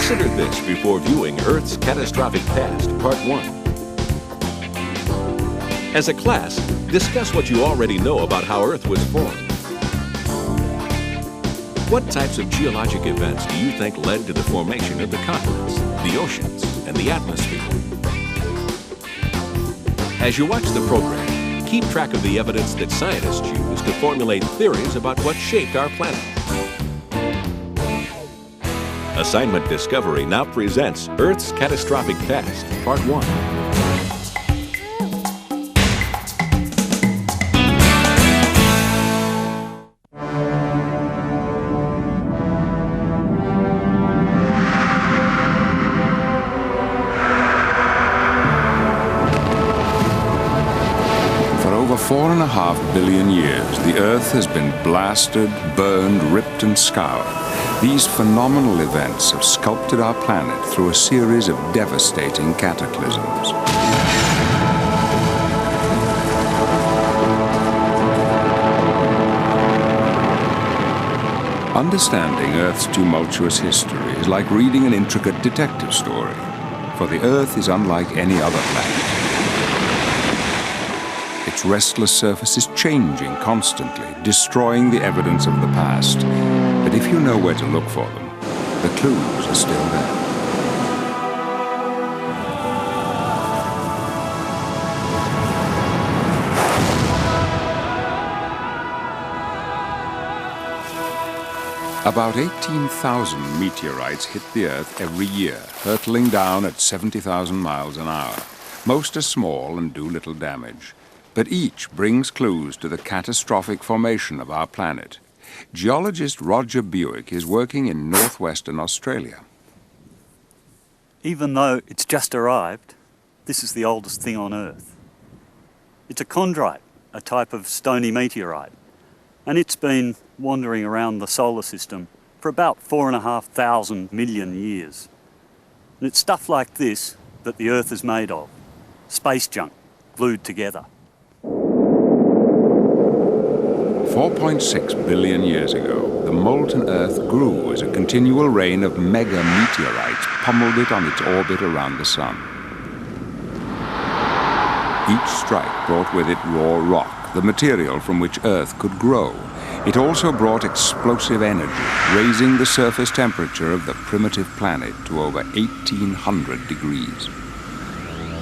Consider this before viewing Earth's Catastrophic Past, Part 1. As a class, discuss what you already know about how Earth was formed. What types of geologic events do you think led to the formation of the continents, the oceans, and the atmosphere? As you watch the program, keep track of the evidence that scientists use to formulate theories about what shaped our planet. Assignment Discovery now presents Earth's Catastrophic Past, Part 1. For over 4.5 billion years, the Earth has been blasted, burned, ripped, and scoured. These phenomenal events have sculpted our planet through a series of devastating cataclysms. Understanding Earth's tumultuous history is like reading an intricate detective story, for the Earth is unlike any other planet. Its restless surface is changing constantly, destroying the evidence of the past. But if you know where to look for them, the clues are still there. About 18,000 meteorites hit the Earth every year, hurtling down at 70,000 miles an hour. Most are small and do little damage, but each brings clues to the catastrophic formation of our planet. Geologist Roger Buick is working in northwestern Australia. Even though it's just arrived, this is the oldest thing on Earth. It's a chondrite, a type of stony meteorite, and it's been wandering around the solar system for about 4,500 million years. And it's stuff like this that the Earth is made of, space junk glued together. 4.6 billion years ago, the molten Earth grew as a continual rain of mega-meteorites pummeled it on its orbit around the Sun. Each strike brought with it raw rock, the material from which Earth could grow. It also brought explosive energy, raising the surface temperature of the primitive planet to over 1,800 degrees.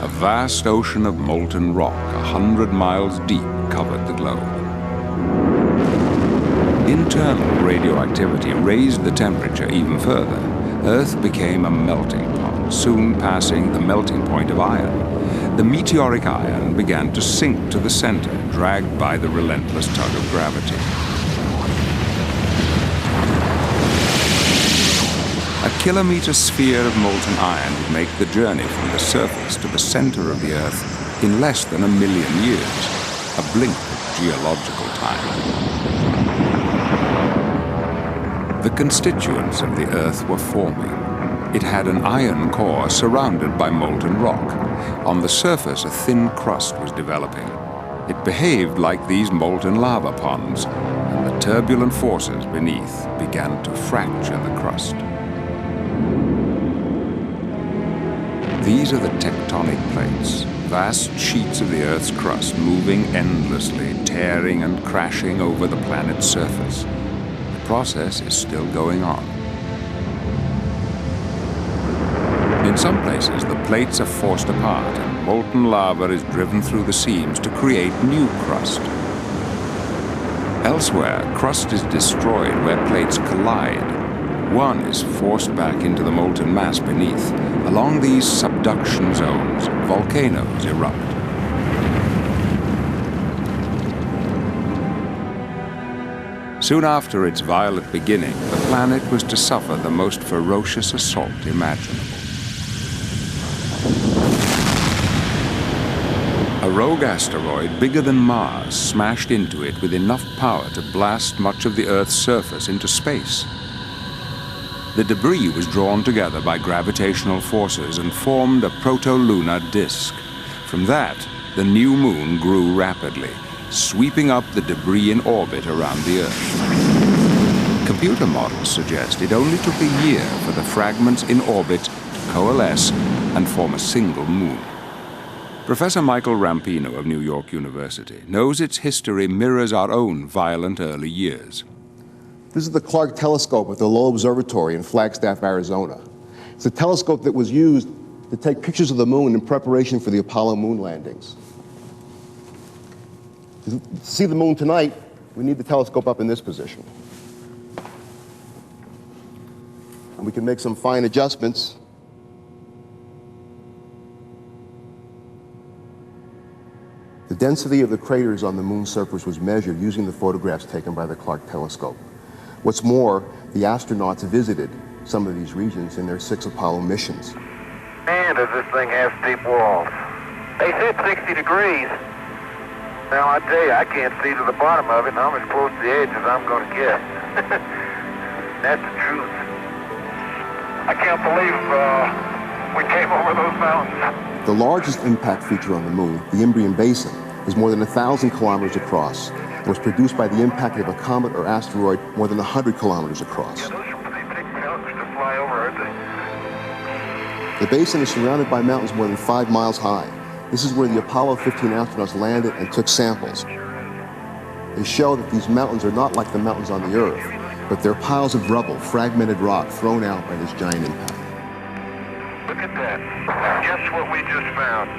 A vast ocean of molten rock, 100 miles deep, covered the globe. Internal radioactivity raised the temperature even further. Earth became a melting pot, soon passing the melting point of iron. The meteoric iron began to sink to the center, dragged by the relentless tug of gravity. A kilometer sphere of molten iron would make the journey from the surface to the center of the Earth in less than 1 million years, a blink of geological time. The constituents of the Earth were forming. It had an iron core surrounded by molten rock. On the surface, a thin crust was developing. It behaved like these molten lava ponds, and the turbulent forces beneath began to fracture the crust. These are the tectonic plates, vast sheets of the Earth's crust moving endlessly, tearing and crashing over the planet's surface. The process is still going on. In some places, the plates are forced apart and molten lava is driven through the seams to create new crust. Elsewhere, crust is destroyed where plates collide. One is forced back into the molten mass beneath. Along these subduction zones, volcanoes erupt. Soon after its violent beginning, the planet was to suffer the most ferocious assault imaginable. A rogue asteroid bigger than Mars smashed into it with enough power to blast much of the Earth's surface into space. The debris was drawn together by gravitational forces and formed a proto-lunar disk. From that, the new moon grew rapidly, sweeping up the debris in orbit around the Earth. Computer models suggest it only took a year for the fragments in orbit to coalesce and form a single moon. Professor Michael Rampino of New York University knows its history mirrors our own violent early years. This is the Clark telescope at the Lowell Observatory in Flagstaff, Arizona. It's a telescope that was used to take pictures of the moon in preparation for the Apollo moon landings. To see the moon tonight, we need the telescope up in this position. And we can make some fine adjustments. The density of the craters on the moon's surface was measured using the photographs taken by the Clark telescope. What's more, the astronauts visited some of these regions in their 6 Apollo missions. Man, does this thing have steep walls. They said 60 degrees. Now, I tell you, I can't see to the bottom of it, and I'm as close to the edge as I'm going to get. That's the truth. I can't believe we came over those mountains. The largest impact feature on the moon, the Imbrium Basin, is more than 1,000 kilometers across and was produced by the impact of a comet or asteroid more than 100 kilometers across. Yeah, those are pretty big mountains to fly over, aren't they? The basin is surrounded by mountains more than 5 miles high. This is where the Apollo 15 astronauts landed and took samples. They show that these mountains are not like the mountains on the Earth, but they're piles of rubble, fragmented rock thrown out by this giant impact. Look at that. Guess what we just found?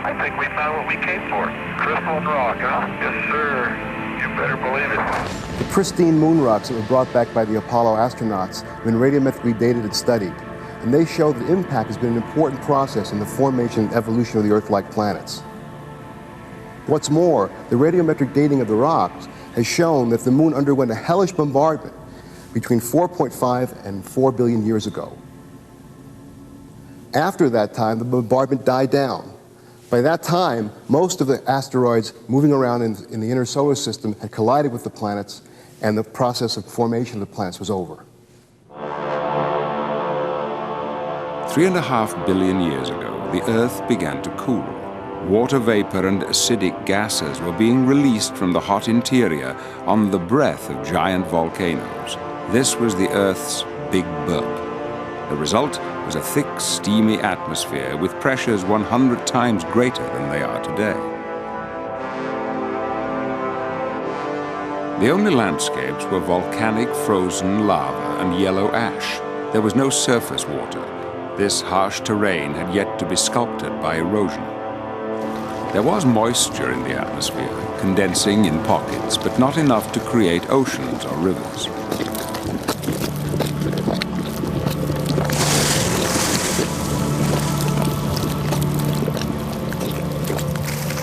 I think we found what we came for. Crystal and rock, huh? Yes, sir. You better believe it. The pristine moon rocks that were brought back by the Apollo astronauts have been radiometrically dated and studied, and they show that impact has been an important process in the formation and evolution of the Earth-like planets. What's more, the radiometric dating of the rocks has shown that the moon underwent a hellish bombardment between 4.5 and 4 billion years ago. After that time, the bombardment died down. By that time, most of the asteroids moving around in the inner solar system had collided with the planets, and the process of formation of the planets was over. 3.5 billion years ago, the Earth began to cool. Water vapor and acidic gases were being released from the hot interior on the breath of giant volcanoes. This was the Earth's Big Burp. The result was a thick, steamy atmosphere with pressures 100 times greater than they are today. The only landscapes were volcanic frozen lava and yellow ash. There was no surface water. This harsh terrain had yet to be sculpted by erosion. There was moisture in the atmosphere, condensing in pockets, but not enough to create oceans or rivers.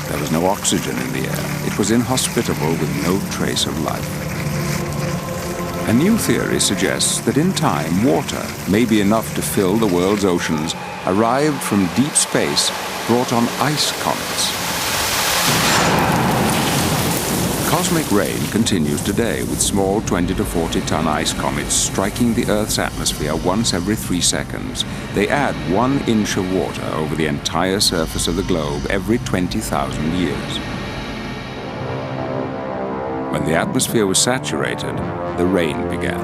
There was no oxygen in the air. It was inhospitable with no trace of life. A new theory suggests that in time, water, maybe enough to fill the world's oceans, arrived from deep space, brought on ice comets. Cosmic rain continues today with small 20 to 40 ton ice comets striking the Earth's atmosphere once every 3 seconds. They add 1 inch of water over the entire surface of the globe every 20,000 years. When the atmosphere was saturated, the rain began.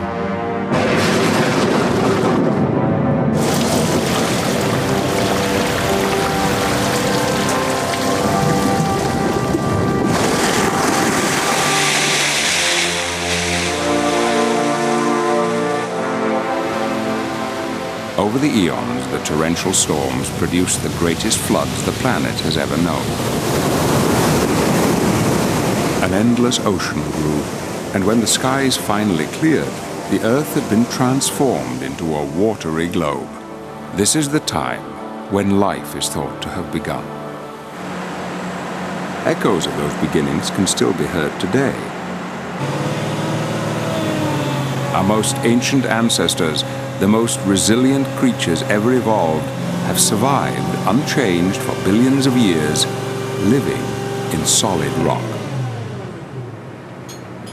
Over the eons, the torrential storms produced the greatest floods the planet has ever known. An endless ocean grew, and when the skies finally cleared, the Earth had been transformed into a watery globe. This is the time when life is thought to have begun. Echoes of those beginnings can still be heard today. Our most ancient ancestors, the most resilient creatures ever evolved, have survived unchanged for billions of years, living in solid rock.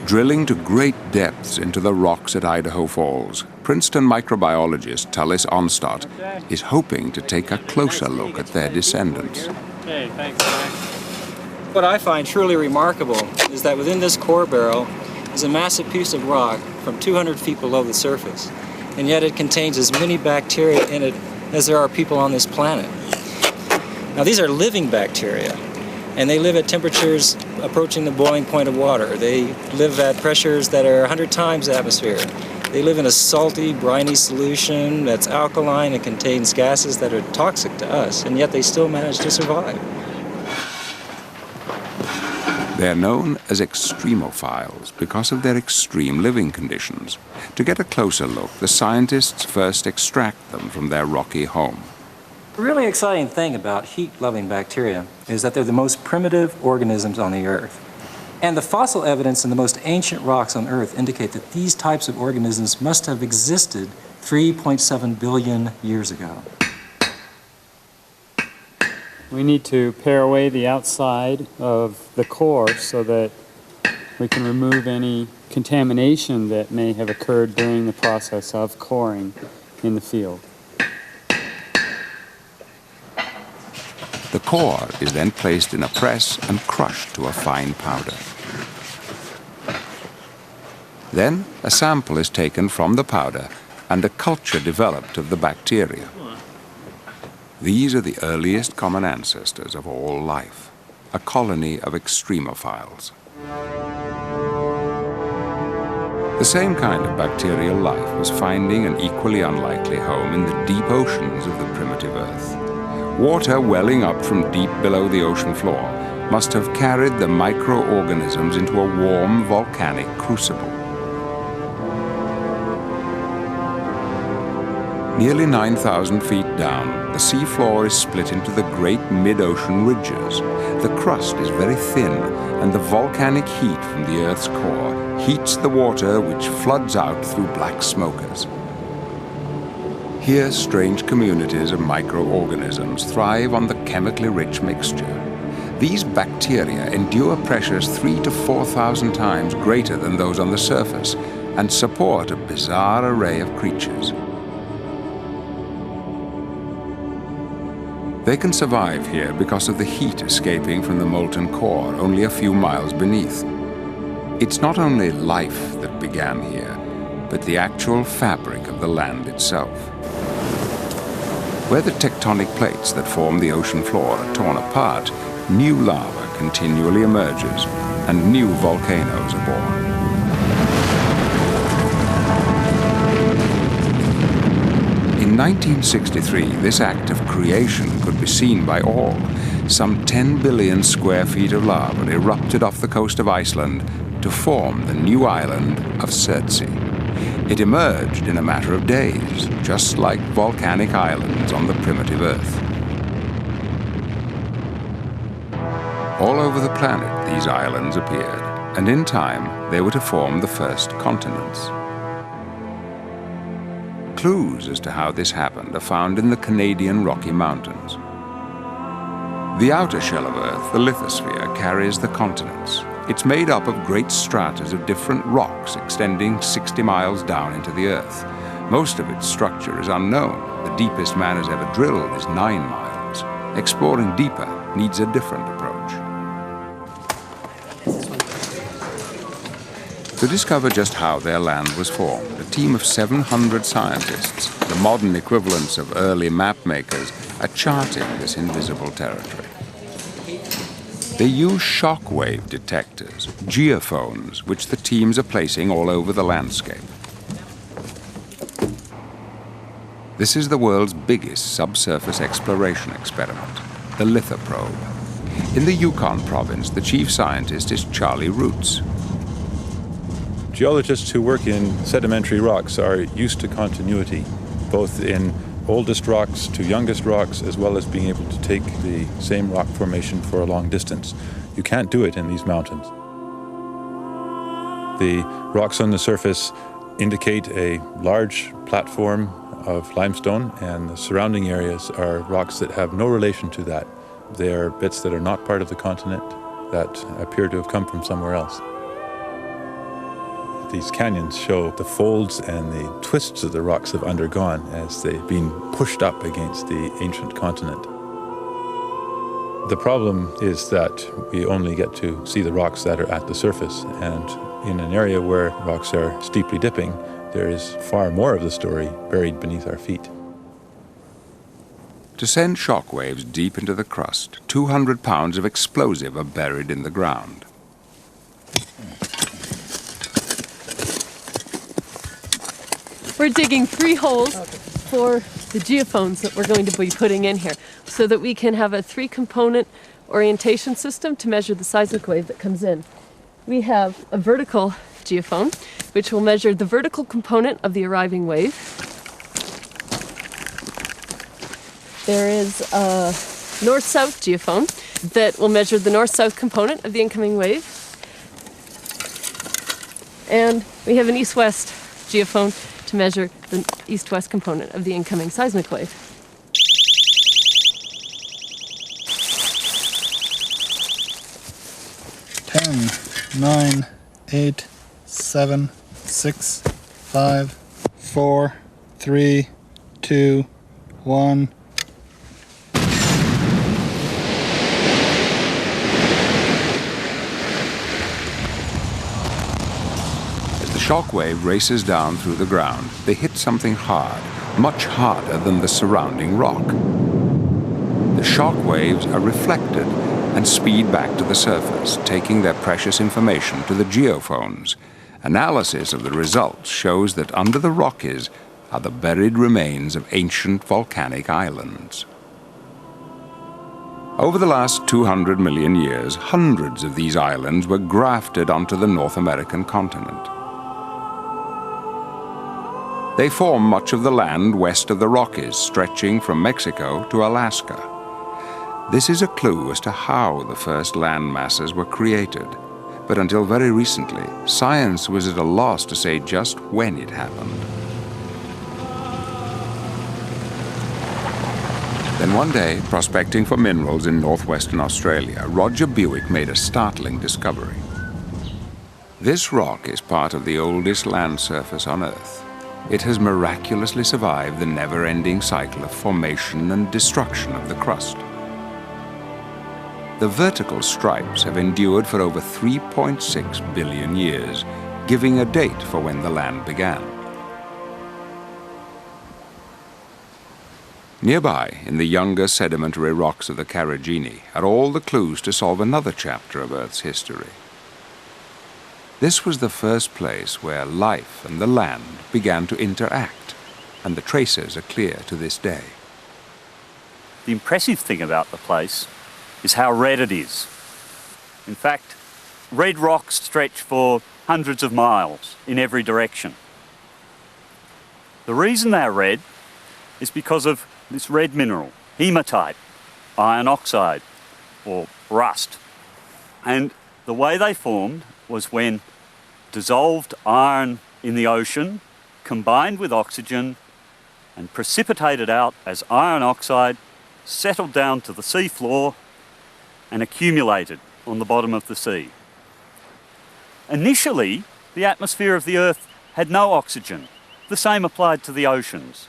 Drilling to great depths into the rocks at Idaho Falls, Princeton microbiologist Tallis Onstadt is hoping to take a closer look at their descendants. Okay, thanks. What I find truly remarkable is that within this core barrel is a massive piece of rock from 200 feet below the surface, and yet it contains as many bacteria in it as there are people on this planet. Now, these are living bacteria, and they live at temperatures approaching the boiling point of water. They live at pressures that are 100 times the atmosphere. They live in a salty, briny solution that's alkaline and contains gases that are toxic to us, and yet they still manage to survive. They're known as extremophiles because of their extreme living conditions. To get a closer look, the scientists first extract them from their rocky home. The really exciting thing about heat-loving bacteria is that they're the most primitive organisms on the Earth. And the fossil evidence in the most ancient rocks on Earth indicate that these types of organisms must have existed 3.7 billion years ago. We need to pare away the outside of the core so that we can remove any contamination that may have occurred during the process of coring in the field. The core is then placed in a press and crushed to a fine powder. Then a sample is taken from the powder and a culture developed of the bacteria. These are the earliest common ancestors of all life, a colony of extremophiles. The same kind of bacterial life was finding an equally unlikely home in the deep oceans of the primitive Earth. Water welling up from deep below the ocean floor must have carried the microorganisms into a warm volcanic crucible. Nearly 9,000 feet down, the seafloor is split into the great mid-ocean ridges. The crust is very thin, and the volcanic heat from the Earth's core heats the water which floods out through black smokers. Here, strange communities of microorganisms thrive on the chemically rich mixture. These bacteria endure pressures 3,000 to 4,000 times greater than those on the surface and support a bizarre array of creatures. They can survive here because of the heat escaping from the molten core only a few miles beneath. It's not only life that began here, but the actual fabric of the land itself. Where the tectonic plates that form the ocean floor are torn apart, new lava continually emerges and new volcanoes are born. In 1963, this act of creation could be seen by all. Some 10 billion square feet of lava erupted off the coast of Iceland to form the new island of Surtsey. It emerged in a matter of days, just like volcanic islands on the primitive Earth. All over the planet, these islands appeared, and in time, they were to form the first continents. Clues as to how this happened are found in the Canadian Rocky Mountains. The outer shell of Earth, the lithosphere, carries the continents. It's made up of great stratas of different rocks extending 60 miles down into the Earth. Most of its structure is unknown. The deepest man has ever drilled is 9 miles. Exploring deeper needs a different approach. To discover just how their land was formed, a team of 700 scientists, the modern equivalents of early map makers, are charting this invisible territory. They use shock-wave detectors, geophones, which the teams are placing all over the landscape. This is the world's biggest subsurface exploration experiment, the lithoprobe. In the Yukon province, the chief scientist is Charlie Roots. Geologists who work in sedimentary rocks are used to continuity, both in oldest rocks to youngest rocks, as well as being able to take the same rock formation for a long distance. You can't do it in these mountains. The rocks on the surface indicate a large platform of limestone, and the surrounding areas are rocks that have no relation to that. They are bits that are not part of the continent that appear to have come from somewhere else. These canyons show the folds and the twists that the rocks have undergone as they've been pushed up against the ancient continent. The problem is that we only get to see the rocks that are at the surface, and In an area where rocks are steeply dipping, there is far more of the story buried beneath our feet. To send shock waves deep into the crust, 200 pounds of explosive are buried in the ground. We're digging 3 holes for the geophones that we're going to be putting in here so that we can have a 3-component orientation system to measure the seismic wave that comes in. We have a vertical geophone, which will measure the vertical component of the arriving wave. There is a north-south geophone that will measure the north-south component of the incoming wave. And we have an east-west geophone to measure the east-west component of the incoming seismic wave. 10, 9, 8, 7, 6, 5, 4, 3, 2, 1. The shock wave races down through the ground. They hit something hard, much harder than the surrounding rock. The shock waves are reflected and speed back to the surface, taking their precious information to the geophones. Analysis of the results shows that under the Rockies are the buried remains of ancient volcanic islands. Over the last 200 million years, hundreds of these islands were grafted onto the North American continent. They form much of the land west of the Rockies, stretching from Mexico to Alaska. This is a clue as to how the first land masses were created, but until very recently, science was at a loss to say just when it happened. Then one day, prospecting for minerals in northwestern Australia, Roger Buick made a startling discovery. This rock is part of the oldest land surface on Earth. It has miraculously survived the never-ending cycle of formation and destruction of the crust. The vertical stripes have endured for over 3.6 billion years, giving a date for when the land began. Nearby, in the younger sedimentary rocks of the Carragini, are all the clues to solve another chapter of Earth's history. This was the first place where life and the land began to interact, and the traces are clear to this day. The impressive thing about the place is how red it is. In fact, red rocks stretch for hundreds of miles in every direction. The reason they're red is because of this red mineral, hematite, iron oxide, or rust. And the way they formed was when dissolved iron in the ocean combined with oxygen and precipitated out as iron oxide, settled down to the sea floor and accumulated on the bottom of the sea. Initially, the atmosphere of the Earth had no oxygen. The same applied to the oceans.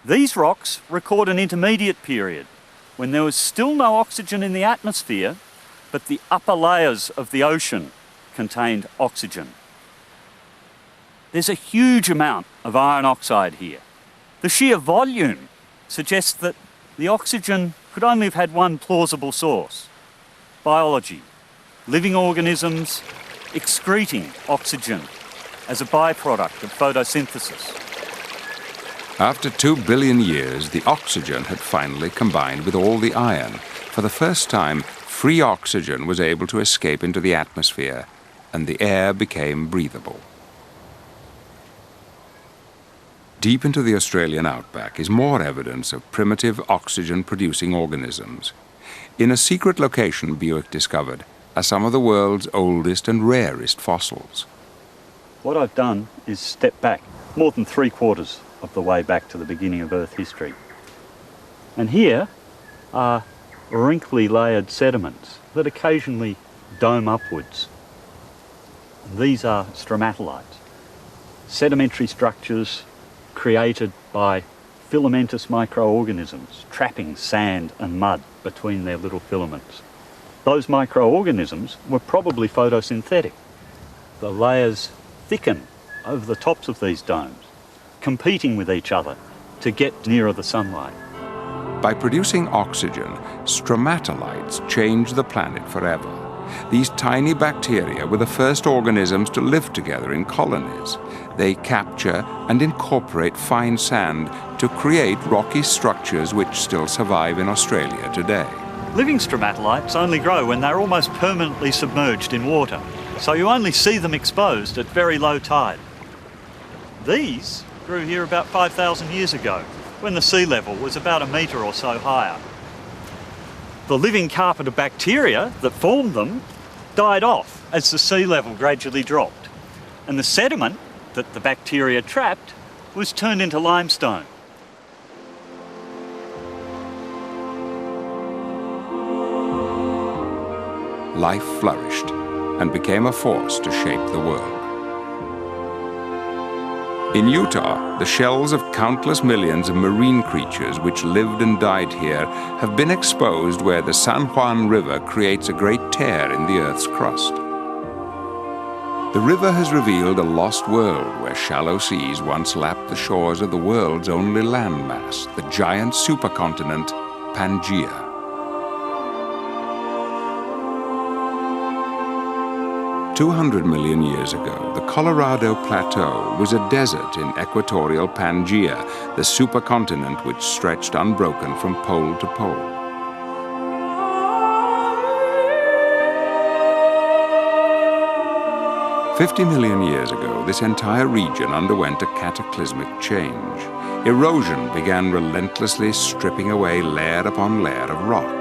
These rocks record an intermediate period when there was still no oxygen in the atmosphere, but the upper layers of the ocean contained oxygen. There's a huge amount of iron oxide here. The sheer volume suggests that the oxygen could only have had one plausible source: biology, living organisms excreting oxygen as a byproduct of photosynthesis. After 2 billion years, the oxygen had finally combined with all the iron. For the first time, free oxygen was able to escape into the atmosphere, and the air became breathable. Deep into the Australian outback is more evidence of primitive oxygen-producing organisms. In a secret location Buick discovered are some of the world's oldest and rarest fossils. What I've done is step back more than 3/4 of the way back to the beginning of Earth history. And here are wrinkly layered sediments that occasionally dome upwards. And these are stromatolites, sedimentary structures created by filamentous microorganisms trapping sand and mud between their little filaments. Those microorganisms were probably photosynthetic. the layers thicken over the tops of these domes, competing with each other to get nearer the sunlight. By producing oxygen, stromatolites change the planet forever. These tiny bacteria were the first organisms to live together in colonies. They capture and incorporate fine sand to create rocky structures which still survive in Australia today. Living stromatolites only grow when they're almost permanently submerged in water, so you only see them exposed at very low tide. These grew here about 5,000 years ago, when the sea level was about a metre or so higher. The living carpet of bacteria that formed them died off as the sea level gradually dropped, and the sediment that the bacteria trapped was turned into limestone. Life flourished and became a force to shape the world. In Utah, the shells of countless millions of marine creatures which lived and died here have been exposed where the San Juan River creates a great tear in the Earth's crust. The river has revealed a lost world where shallow seas once lapped the shores of the world's only landmass, the giant supercontinent Pangaea. "200 million years ago, the Colorado Plateau was a desert in equatorial Pangaea, the supercontinent which stretched unbroken from pole to pole. "50 million years ago, this entire region underwent a cataclysmic change. Erosion began relentlessly stripping away layer upon layer of rock.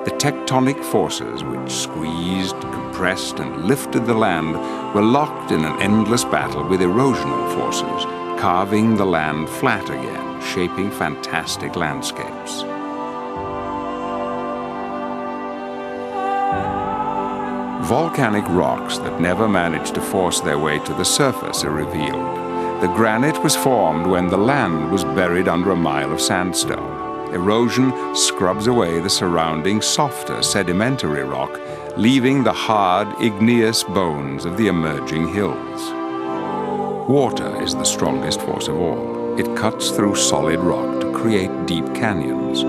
The tectonic forces which squeezed, compressed, and lifted the land were locked in an endless battle with erosional forces, carving the land flat again, shaping fantastic landscapes. Volcanic rocks that never managed to force their way to the surface are revealed. The granite was formed when the land was buried under a mile of sandstone. Erosion scrubs away the surrounding softer sedimentary rock, leaving the hard, igneous bones of the emerging hills. Water is the strongest force of all. It cuts through solid rock to create deep canyons.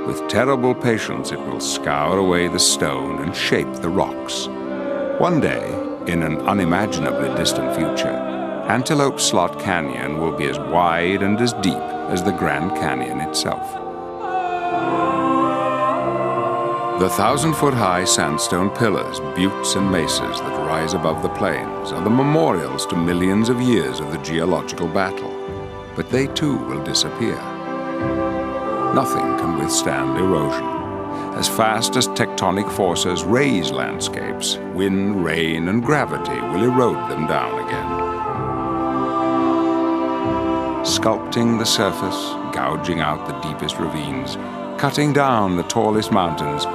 With terrible patience, it will scour away the stone and shape the rocks. One day, in an unimaginably distant future, Antelope Slot Canyon will be as wide and as deep as the Grand Canyon itself. The 1,000-foot-high sandstone pillars, buttes, and mesas that rise above the plains are the memorials to millions of years of the geological battle. But they too will disappear. Nothing can withstand erosion. As fast as tectonic forces raise landscapes, wind, rain, and gravity will erode them down again. Sculpting the surface, gouging out the deepest ravines, cutting down the tallest mountains,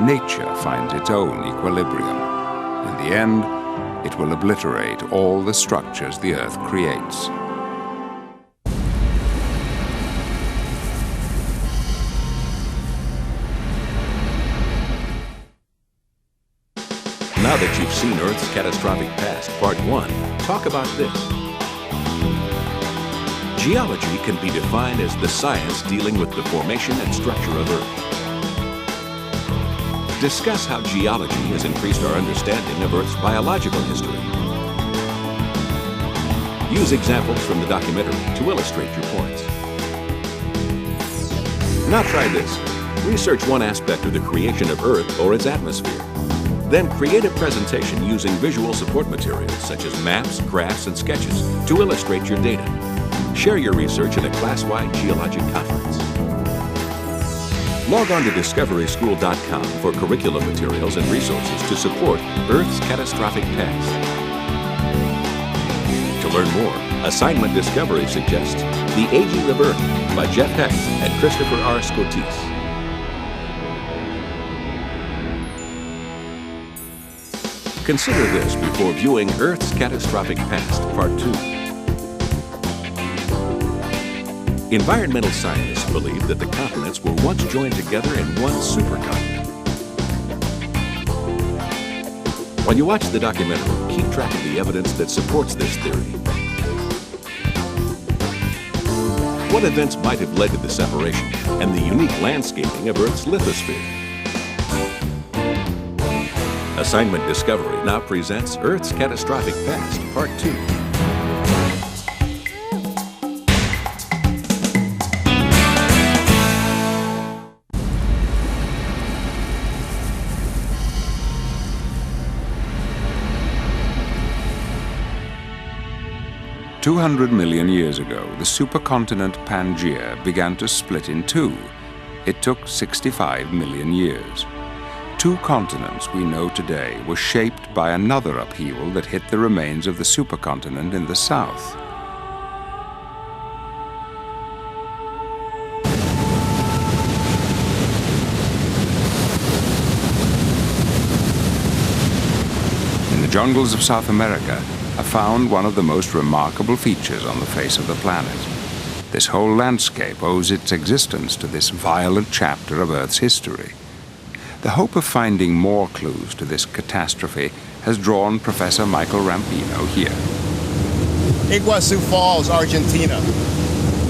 nature finds its own equilibrium. In the end, it will obliterate all the structures the Earth creates. Now that you've seen Earth's catastrophic past, Part 1, talk about this. Geology can be defined as the science dealing with the formation and structure of Earth. Discuss how geology has increased our understanding of Earth's biological history. Use examples from the documentary to illustrate your points. Now try this. Research one aspect of the creation of Earth or its atmosphere. Then create a presentation using visual support materials such as maps, graphs, and sketches to illustrate your data. Share your research in a class-wide geologic conference. Log on to discoveryschool.com for curriculum materials and resources to support Earth's catastrophic past. To learn more, Assignment Discovery suggests The Aging of Earth by Jeff Hecht and Christopher R. Scotese. Consider this before viewing Earth's Catastrophic Past, Part 2. Environmental scientists believe that the continents were once joined together in one supercontinent. While you watch the documentary, keep track of the evidence that supports this theory. What events might have led to the separation and the unique landscaping of Earth's lithosphere? Assignment Discovery now presents Earth's Catastrophic Past, Part 2. "200 million years ago, the supercontinent Pangaea began to split in two. It took 65 million years. Two continents we know today were shaped by another upheaval that hit the remains of the supercontinent in the south. In the jungles of South America, I found one of the most remarkable features on the face of the planet. This whole landscape owes its existence to this violent chapter of Earth's history. The hope of finding more clues to this catastrophe has drawn Professor Michael Rampino here. Iguazu Falls, Argentina.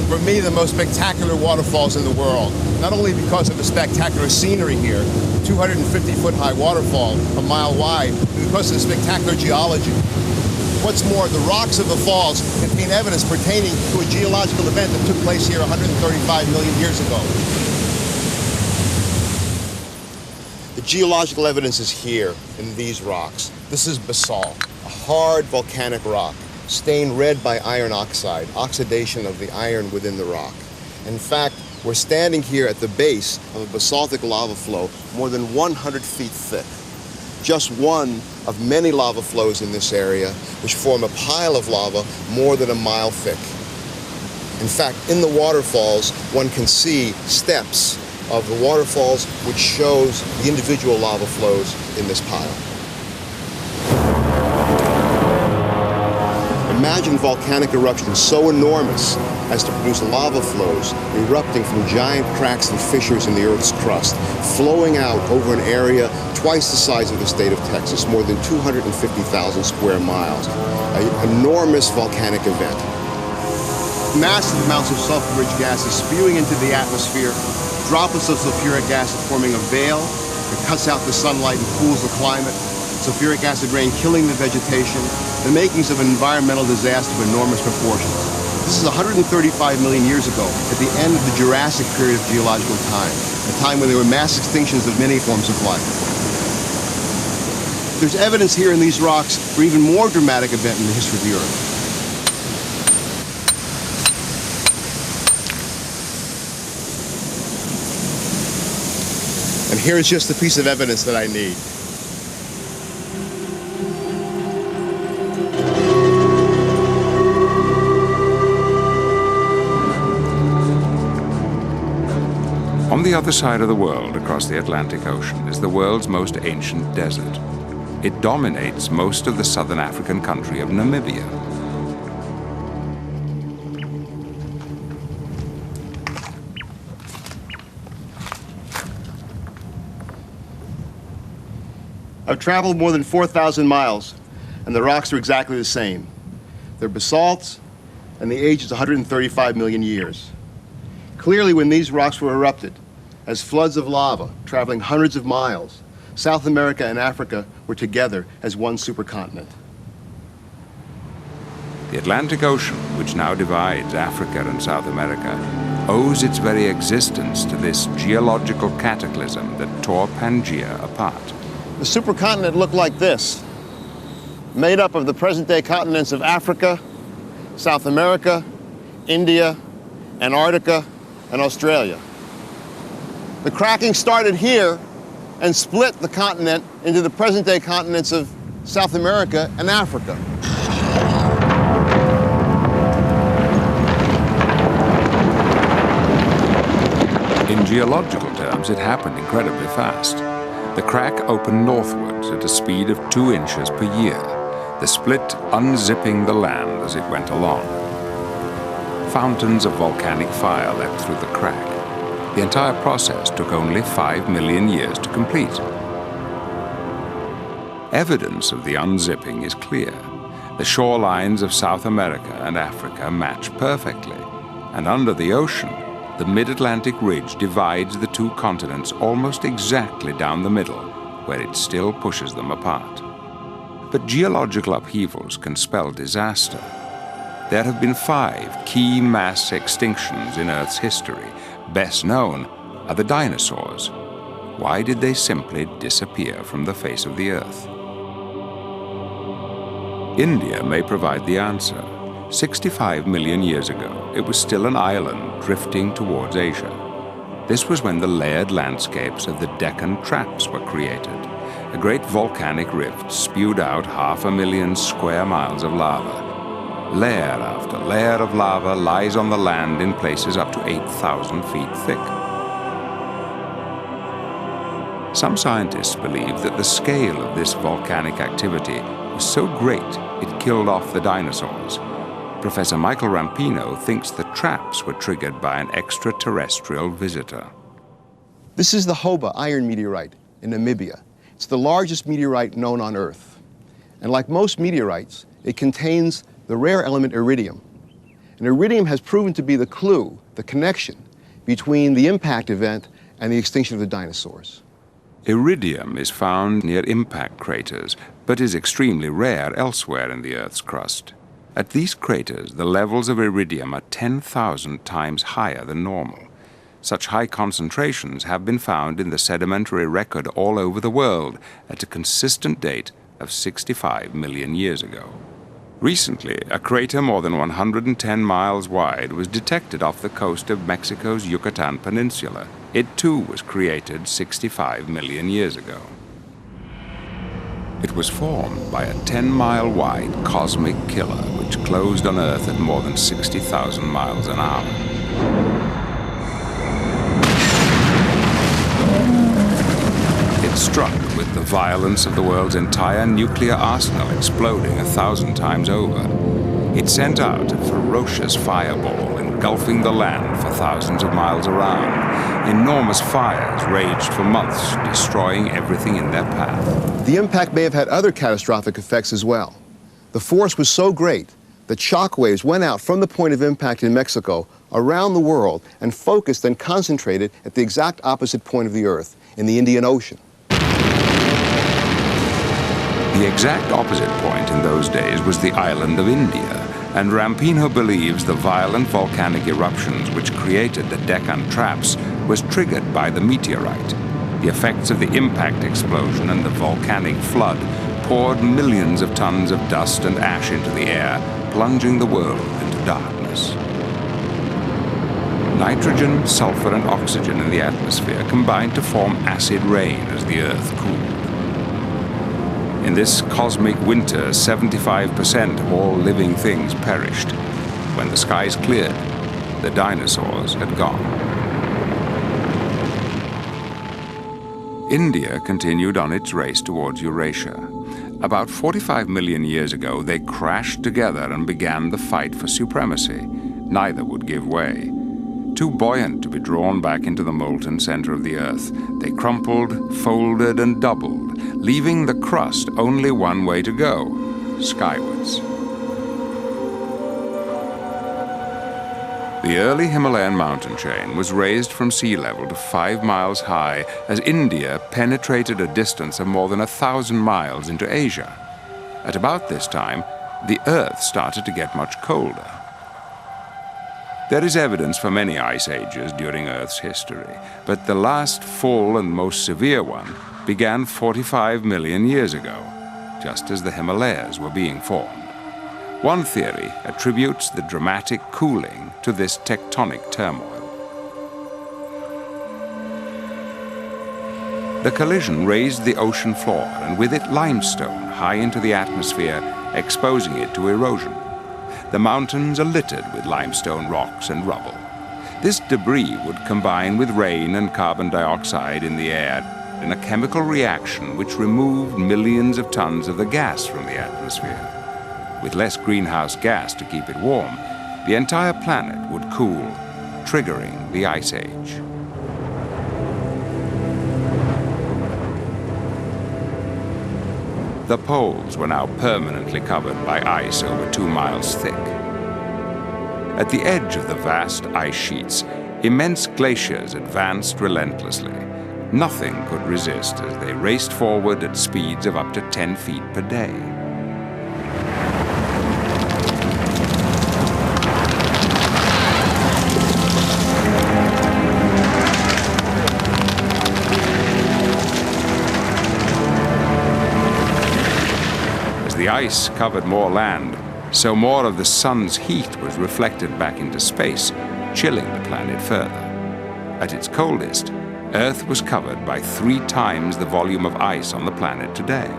For me, the most spectacular waterfalls in the world. Not only because of the spectacular scenery here, 250-foot-high waterfall, a mile wide, but because of the spectacular geology. What's more, the rocks of the falls contain evidence pertaining to a geological event that took place here 135 million years ago. The geological evidence is here in these rocks. This is basalt, a hard volcanic rock, stained red by iron oxide, oxidation of the iron within the rock. In fact, we're standing here at the base of a basaltic lava flow more than 100 feet thick. Just one of many lava flows in this area, which form a pile of lava more than a mile thick. In fact, in the waterfalls, one can see steps of the waterfalls, which shows the individual lava flows in this pile. Imagine volcanic eruptions so enormous as to produce lava flows erupting from giant cracks and fissures in the Earth's crust, flowing out over an area twice the size of the state of Texas, more than 250,000 square miles. An enormous volcanic event. Massive amounts of sulfur-rich gases spewing into the atmosphere, droplets of sulfuric acid forming a veil that cuts out the sunlight and cools the climate, sulfuric acid rain killing the vegetation, the makings of an environmental disaster of enormous proportions. This is 135 million years ago, at the end of the Jurassic period of geological time, a time when there were mass extinctions of many forms of life. There's evidence here in these rocks for even more dramatic event in the history of the Earth. And here's just the piece of evidence that I need. On the other side of the world, across the Atlantic Ocean, is the world's most ancient desert. It dominates most of the southern African country of Namibia. I've traveled more than 4,000 miles, and the rocks are exactly the same. They're basalts, and the age is 135 million years. Clearly, when these rocks were erupted, as floods of lava traveling hundreds of miles, South America and Africa were together as one supercontinent. The Atlantic Ocean, which now divides Africa and South America, owes its very existence to this geological cataclysm that tore Pangaea apart. The supercontinent looked like this, made up of the present-day continents of Africa, South America, India, Antarctica, and Australia. The cracking started here and split the continent into the present-day continents of South America and Africa. In geological terms, it happened incredibly fast. The crack opened northwards at a speed of 2 inches per year, the split unzipping the land as it went along. Fountains of volcanic fire leapt through the crack. The entire process took only 5 million years to complete. Evidence of the unzipping is clear. The shorelines of South America and Africa match perfectly, and under the ocean, the mid-Atlantic ridge divides the two continents almost exactly down the middle, where it still pushes them apart. But geological upheavals can spell disaster. There have been 5 key mass extinctions in Earth's history. Best known are the dinosaurs. Why did they simply disappear from the face of the Earth? India may provide the answer. 65 million years ago, it was still an island drifting towards Asia. This was when the layered landscapes of the Deccan Traps were created. A great volcanic rift spewed out 500,000 square miles of lava. Layer after layer of lava lies on the land in places up to 8,000 feet thick. Some scientists believe that the scale of this volcanic activity was so great it killed off the dinosaurs. Professor Michael Rampino thinks the traps were triggered by an extraterrestrial visitor. This is the Hoba iron meteorite in Namibia. It's the largest meteorite known on Earth. And like most meteorites, it contains the rare element iridium. And iridium has proven to be the clue, the connection, between the impact event and the extinction of the dinosaurs. Iridium is found near impact craters, but is extremely rare elsewhere in the Earth's crust. At these craters, the levels of iridium are 10,000 times higher than normal. Such high concentrations have been found in the sedimentary record all over the world at a consistent date of 65 million years ago. Recently, a crater more than 110 miles wide was detected off the coast of Mexico's Yucatan Peninsula. It too was created 65 million years ago. It was formed by a 10-mile wide cosmic killer which closed on Earth at more than 60,000 miles an hour. It struck with the violence of the world's entire nuclear arsenal exploding 1,000 times over. It sent out a ferocious fireball engulfing the land for thousands of miles around. Enormous fires raged for months, destroying everything in their path. The impact may have had other catastrophic effects as well. The force was so great that shock waves went out from the point of impact in Mexico around the world and focused and concentrated at the exact opposite point of the Earth, in the Indian Ocean. The exact opposite point in those days was the island of India, and Rampino believes the violent volcanic eruptions which created the Deccan Traps was triggered by the meteorite. The effects of the impact explosion and the volcanic flood poured millions of tons of dust and ash into the air, plunging the world into darkness. Nitrogen, sulfur, and oxygen in the atmosphere combined to form acid rain as the Earth cooled. In this cosmic winter, 75% of all living things perished. When the skies cleared, the dinosaurs had gone. India continued on its race towards Eurasia. About 45 million years ago, they crashed together and began the fight for supremacy. Neither would give way. Too buoyant to be drawn back into the molten center of the Earth, they crumpled, folded, and doubled, leaving the crust only one way to go, skywards. The early Himalayan mountain chain was raised from sea level to 5 miles high as India penetrated a distance of more than 1,000 miles into Asia. At about this time, the Earth started to get much colder. There is evidence for many ice ages during Earth's history, but the last full and most severe one began 45 million years ago, just as the Himalayas were being formed. One theory attributes the dramatic cooling to this tectonic turmoil. The collision raised the ocean floor and with it limestone high into the atmosphere, exposing it to erosion. The mountains are littered with limestone rocks and rubble. This debris would combine with rain and carbon dioxide in the air in a chemical reaction which removed millions of tons of the gas from the atmosphere. With less greenhouse gas to keep it warm, the entire planet would cool, triggering the Ice Age. The poles were now permanently covered by ice over 2 miles thick. At the edge of the vast ice sheets, immense glaciers advanced relentlessly. Nothing could resist as they raced forward at speeds of up to 10 feet per day. As the ice covered more land, so more of the sun's heat was reflected back into space, chilling the planet further. At its coldest, Earth was covered by 3 times the volume of ice on the planet today.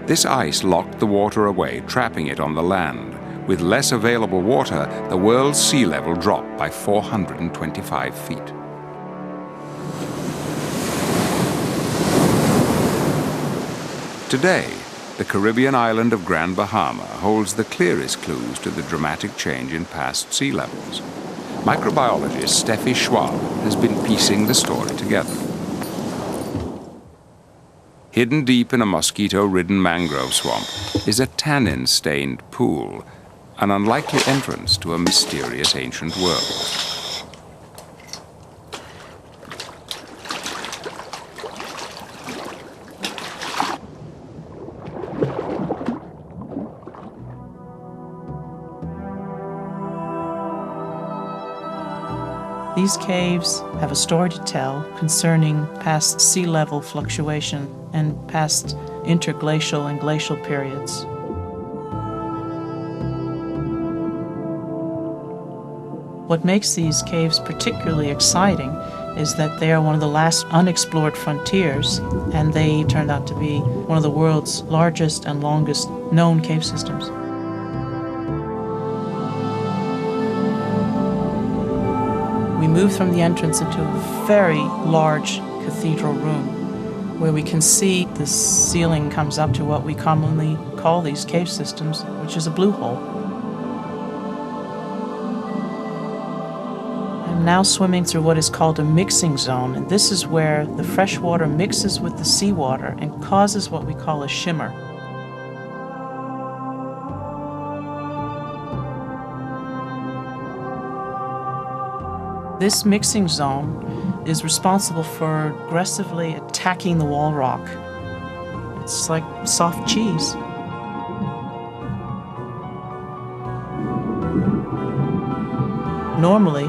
This ice locked the water away, trapping it on the land. With less available water, the world's sea level dropped by 425 feet. Today, the Caribbean island of Grand Bahama holds the clearest clues to the dramatic change in past sea levels. Microbiologist Steffi Schwab has been piecing the story together. Hidden deep in a mosquito-ridden mangrove swamp is a tannin-stained pool, an unlikely entrance to a mysterious ancient world. These caves have a story to tell concerning past sea level fluctuation and past interglacial and glacial periods. What makes these caves particularly exciting is that they are one of the last unexplored frontiers, and they turned out to be one of the world's largest and longest known cave systems. We move from the entrance into a very large cathedral room where we can see the ceiling comes up to what we commonly call these cave systems, which is a blue hole. I'm now swimming through what is called a mixing zone, and this is where the fresh water mixes with the seawater and causes what we call a shimmer. This mixing zone is responsible for aggressively attacking the wall rock. It's like soft cheese. Normally,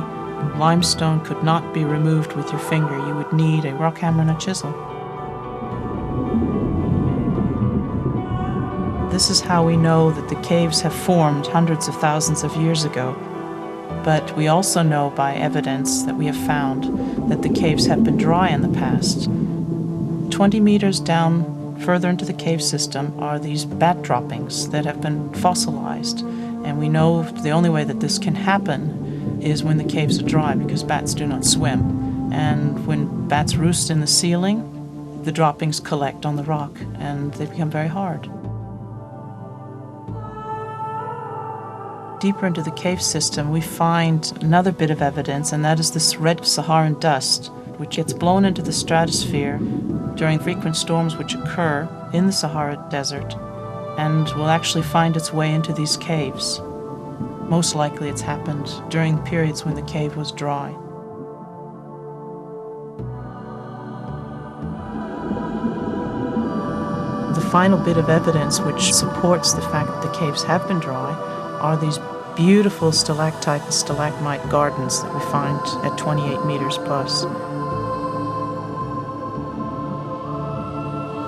limestone could not be removed with your finger. You would need a rock hammer and a chisel. This is how we know that the caves have formed hundreds of thousands of years ago. But we also know by evidence that we have found that the caves have been dry in the past. 20 meters down further into the cave system are these bat droppings that have been fossilized. And we know the only way that this can happen is when the caves are dry, because bats do not swim. And when bats roost in the ceiling, the droppings collect on the rock and they become very hard. Deeper into the cave system, we find another bit of evidence, and that is this red Saharan dust, which gets blown into the stratosphere during frequent storms which occur in the Sahara Desert, and will actually find its way into these caves. Most likely it's happened during periods when the cave was dry. The final bit of evidence which supports the fact that the caves have been dry are these beautiful stalactite and stalagmite gardens that we find at 28 meters plus.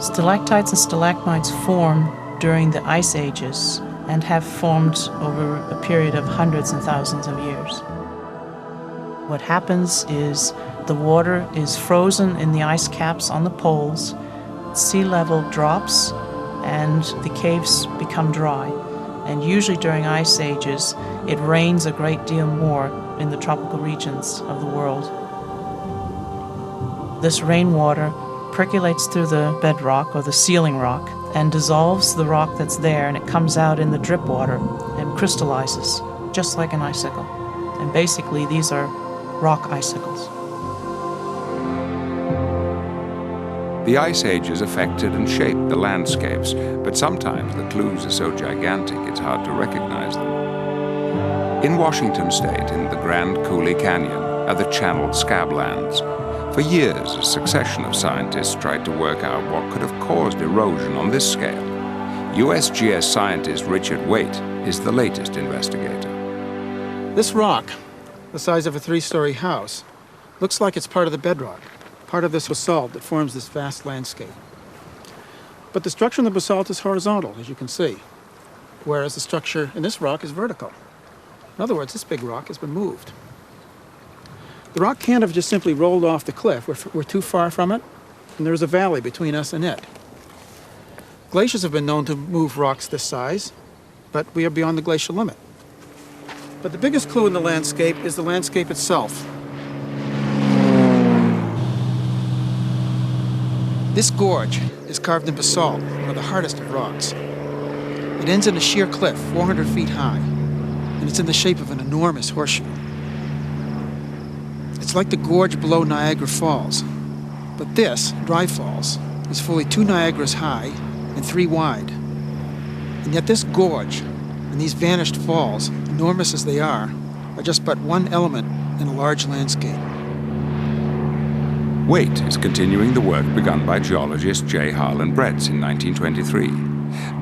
Stalactites and stalagmites form during the ice ages and have formed over a period of hundreds and thousands of years. What happens is the water is frozen in the ice caps on the poles, sea level drops, and the caves become dry. And usually during ice ages, it rains a great deal more in the tropical regions of the world. This rainwater percolates through the bedrock or the ceiling rock and dissolves the rock that's there, and it comes out in the drip water and crystallizes, just like an icicle. And basically, these are rock icicles. The ice ages affected and shaped the landscapes, but sometimes the clues are so gigantic it's hard to recognize them. In Washington state, in the Grand Coulee Canyon, are the channeled scablands. For years, a succession of scientists tried to work out what could have caused erosion on this scale. USGS scientist Richard Waite is the latest investigator. This rock, the size of a 3-story house, looks like it's part of the bedrock, part of this basalt that forms this vast landscape. But the structure in the basalt is horizontal, as you can see, whereas the structure in this rock is vertical. In other words, this big rock has been moved. The rock can't have just simply rolled off the cliff. We're too far from it, and there's a valley between us and it. Glaciers have been known to move rocks this size, but we are beyond the glacial limit. But the biggest clue in the landscape is the landscape itself. This gorge is carved in basalt, one of the hardest of rocks. It ends in a sheer cliff, 400 feet high, and it's in the shape of an enormous horseshoe. It's like the gorge below Niagara Falls, but this, Dry Falls, is fully 2 Niagaras high and 3 wide. And yet this gorge and these vanished falls, enormous as they are just but one element in a large landscape. Waite is continuing the work begun by geologist J. Harlan Bretz in 1923.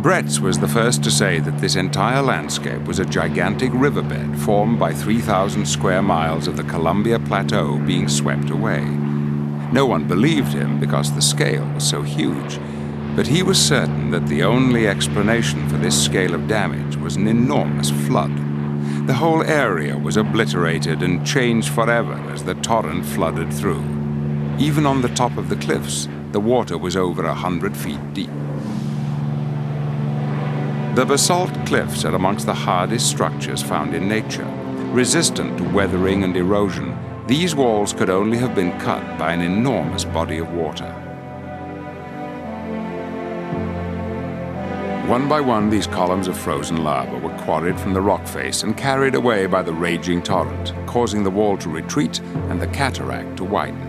Bretz was the first to say that this entire landscape was a gigantic riverbed formed by 3,000 square miles of the Columbia Plateau being swept away. No one believed him because the scale was so huge, but he was certain that the only explanation for this scale of damage was an enormous flood. The whole area was obliterated and changed forever as the torrent flooded through. Even on the top of the cliffs, the water was over 100 feet deep. The basalt cliffs are amongst the hardest structures found in nature. Resistant to weathering and erosion, these walls could only have been cut by an enormous body of water. One by one, these columns of frozen lava were quarried from the rock face and carried away by the raging torrent, causing the wall to retreat and the cataract to widen.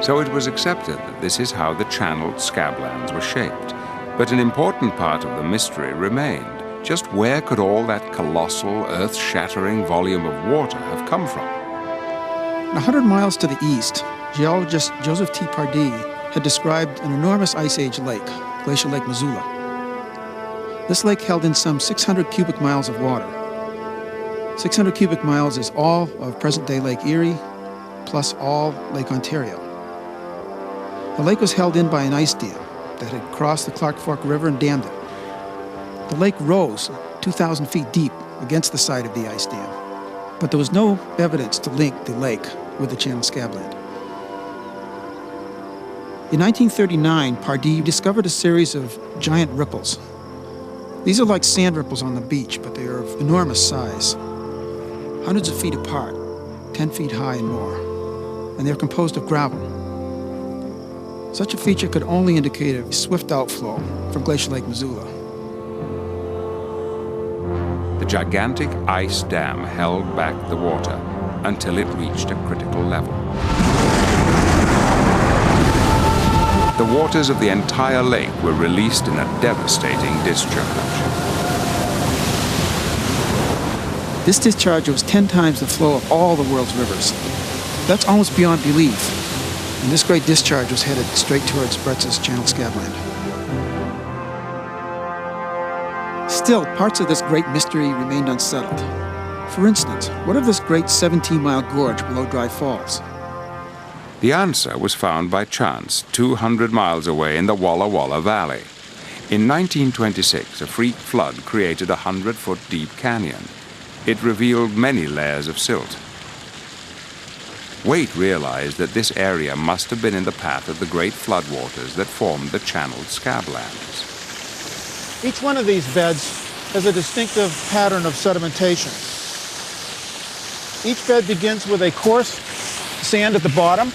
So it was accepted that this is how the channeled scablands were shaped. But an important part of the mystery remained. Just where could all that colossal, earth-shattering volume of water have come from? 100 miles to the east, geologist Joseph T. Pardee had described an enormous Ice Age lake, Glacial Lake Missoula. This lake held in some 600 cubic miles of water. 600 cubic miles is all of present-day Lake Erie, plus all Lake Ontario. The lake was held in by an ice dam that had crossed the Clark Fork River and dammed it. The lake rose 2,000 feet deep against the side of the ice dam, but there was no evidence to link the lake with the channel scabland. In 1939, Pardee discovered a series of giant ripples. These are like sand ripples on the beach, but they are of enormous size, hundreds of feet apart, 10 feet high and more, and they're composed of gravel. Such a feature could only indicate a swift outflow from Glacial Lake Missoula. The gigantic ice dam held back the water until it reached a critical level. The waters of the entire lake were released in a devastating discharge. This discharge was 10 times the flow of all the world's rivers. That's almost beyond belief. And this great discharge was headed straight towards Bretz's channel scabland. Still, parts of this great mystery remained unsettled. For instance, what of this great 17-mile gorge below Dry Falls? The answer was found by chance 200 miles away in the Walla Walla Valley. In 1926, a freak flood created a 100-foot deep canyon. It revealed many layers of silt. Waite realized that this area must have been in the path of the great floodwaters that formed the channeled scablands. Each one of these beds has a distinctive pattern of sedimentation. Each bed begins with a coarse sand at the bottom,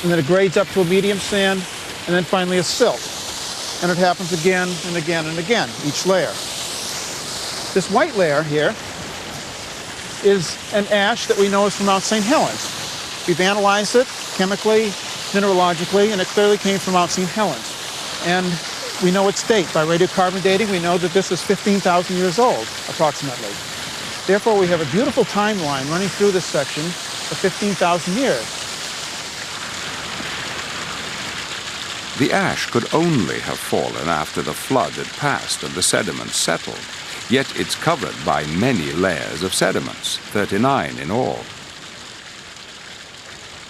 and then it grades up to a medium sand, and then finally a silt. And it happens again and again and again, each layer. This white layer here is an ash that we know is from Mount St. Helens. We've analyzed it chemically, mineralogically, and it clearly came from Mount St. Helens. And we know its date. By radiocarbon dating, we know that this is 15,000 years old, approximately. Therefore, we have a beautiful timeline running through this section of 15,000 years. The ash could only have fallen after the flood had passed and the sediments settled, yet it's covered by many layers of sediments, 39 in all.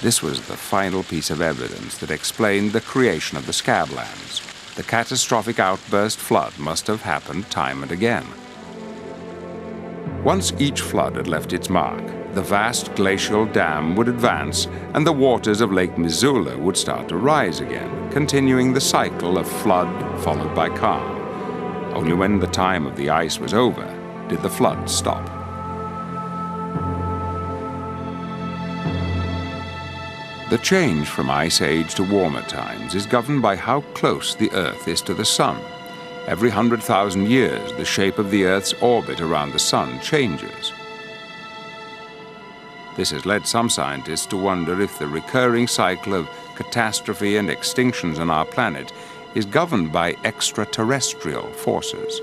This was the final piece of evidence that explained the creation of the scablands. The catastrophic outburst flood must have happened time and again. Once each flood had left its mark, the vast glacial dam would advance and the waters of Lake Missoula would start to rise again, continuing the cycle of flood followed by calm. Only when the time of the ice was over did the flood stop. The change from Ice Age to warmer times is governed by how close the Earth is to the Sun. Every 100,000 years, the shape of the Earth's orbit around the Sun changes. This has led some scientists to wonder if the recurring cycle of catastrophe and extinctions on our planet is governed by extraterrestrial forces.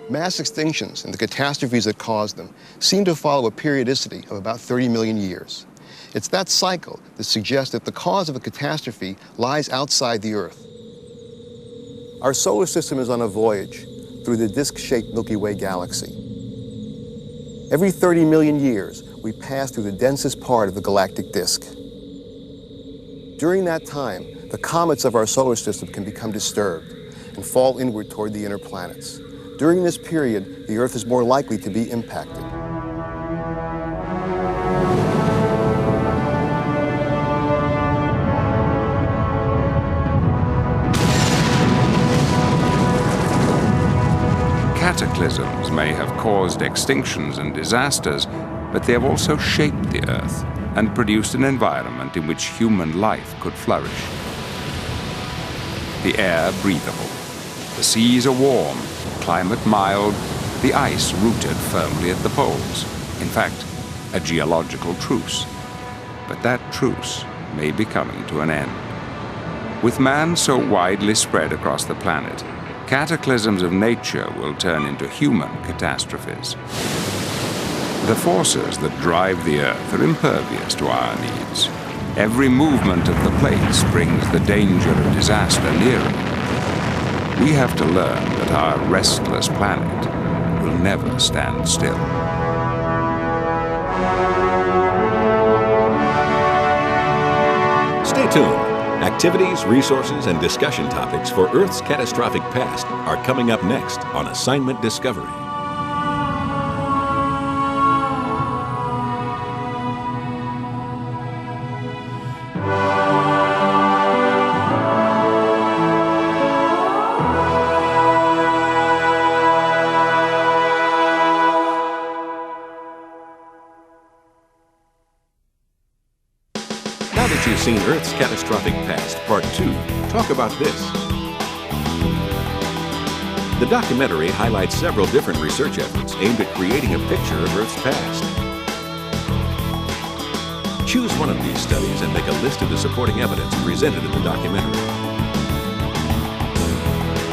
Mass extinctions and the catastrophes that caused them seem to follow a periodicity of about 30 million years. It's that cycle that suggests that the cause of a catastrophe lies outside the Earth. Our solar system is on a voyage through the disk-shaped Milky Way galaxy. Every 30 million years, we pass through the densest part of the galactic disk. During that time, the comets of our solar system can become disturbed and fall inward toward the inner planets. During this period, the Earth is more likely to be impacted. Cataclysms may have caused extinctions and disasters, but they have also shaped the Earth and produced an environment in which human life could flourish. The air breathable, the seas are warm, climate mild, the ice rooted firmly at the poles. In fact, a geological truce. But that truce may be coming to an end. With man so widely spread across the planet, cataclysms of nature will turn into human catastrophes. The forces that drive the Earth are impervious to our needs. Every movement of the plates brings the danger of disaster nearer. We have to learn that our restless planet will never stand still. Stay tuned. Activities, resources, and discussion topics for Earth's catastrophic past are coming up next on Assignment Discovery. Now that you've seen Earth's Catastrophic Past, Part 2, talk about this. The documentary highlights several different research efforts aimed at creating a picture of Earth's past. Choose one of these studies and make a list of the supporting evidence presented in the documentary.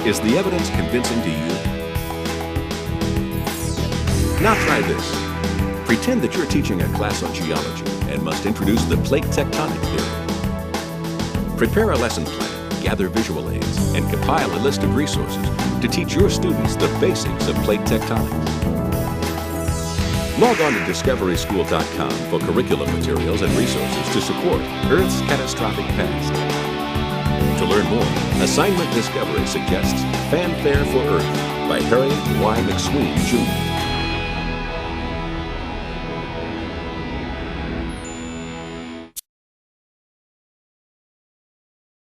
Is the evidence convincing to you? Now try this. Pretend that you're teaching a class on geology and must introduce the plate tectonic theory. Prepare a lesson plan, gather visual aids, and compile a list of resources to teach your students the basics of plate tectonics. Log on to discoveryschool.com for curriculum materials and resources to support Earth's catastrophic past. To learn more, Assignment Discovery suggests Fanfare for Earth by Harry Y. McSween, Jr.